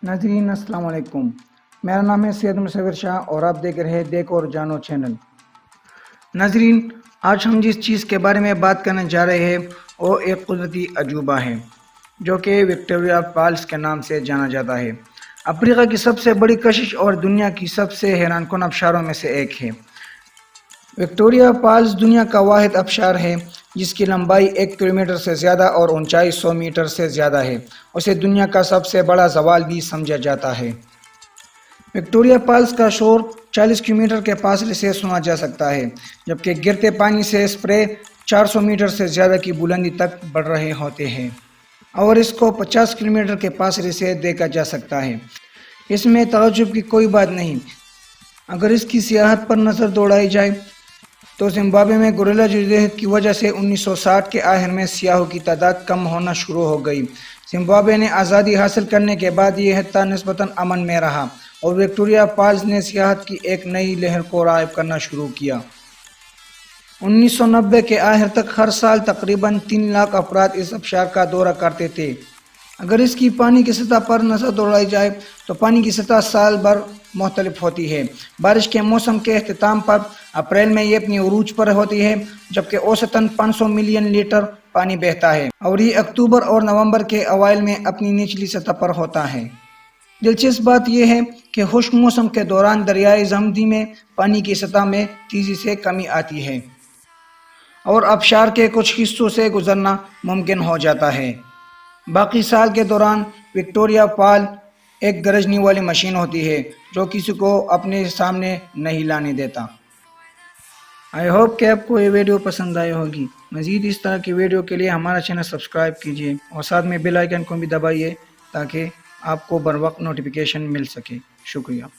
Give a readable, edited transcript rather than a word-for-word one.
नाजरीन अस्सलाम वालेकुम। मेरा नाम है सैयद मुसव्विर शाह और आप देख रहे हैं देख और जानो चैनल। नाजरीन, आज हम जिस चीज़ के बारे में बात करने जा रहे हैं वो एक कुदरती अजूबा है जो कि विक्टोरिया फॉल्स के नाम से जाना जाता है। अफ्रीका की सबसे बड़ी कशिश और दुनिया की सबसे हैरानकुन आबशारों में से एक है। विक्टोरिया फॉल्स दुनिया का वाहिद आबशार है जिसकी लंबाई 1 किलोमीटर से ज़्यादा और ऊंचाई 100 मीटर से ज़्यादा है। उसे दुनिया का सबसे बड़ा ज़वाल भी समझा जाता है। विक्टोरिया फॉल्स का शोर 40 किलोमीटर के फासले से सुना जा सकता है, जबकि गिरते पानी से स्प्रे 400 मीटर से ज़्यादा की बुलंदी तक बढ़ रहे होते हैं और इसको 50 किलोमीटर के फासले से देखा जा सकता है। इसमें ताज्जुब की कोई बात नहीं। अगर इसकी सियाहत पर नज़र दौड़ाई जाए तो जिम्बाब्वे में गोरिल्ला जदोजहद की वजह से 1960 के आखिर में सियाहों की तादाद कम होना शुरू हो गई। जिम्बाब्वे ने आज़ादी हासिल करने के बाद ये खित्ता निस्बतन अमन में रहा और विक्टोरिया फॉल्स ने सियाहत की एक नई लहर को राइब करना शुरू किया। 1990 के आखिर तक हर साल तकरीबन 3 लाख अफराद इस आबशार का दौरा करते थे। अगर इसकी पानी की सतह पर नज़र दौड़ाई जाए तो पानी की सतह साल भर मुख्तलिफ होती है। बारिश के मौसम के अख्ताम पर अप्रैल में ये अपनी उरूज पर होती है, जबकि औसतन 500 मिलियन लीटर पानी बहता है और ये अक्टूबर और नवंबर के अवाइल में अपनी निचली सतह पर होता है। दिलचस्प बात यह है कि खुश्क मौसम के दौरान दरियाए जमदी में पानी की सतह में तेजी से कमी आती है और आबशार के कुछ हिस्सों से गुजरना मुमकिन हो जाता है। बाकी साल के दौरान विक्टोरिया फॉल एक गरजने वाली मशीन होती है जो किसी को अपने सामने नहीं लाने देता। आई होप कि आपको ये वीडियो पसंद आई होगी। मज़ीद इस तरह की वीडियो के लिए हमारा चैनल सब्सक्राइब कीजिए और साथ में बेल आइकन को भी दबाइए ताकि आपको बर वक्त नोटिफिकेशन मिल सके। शुक्रिया।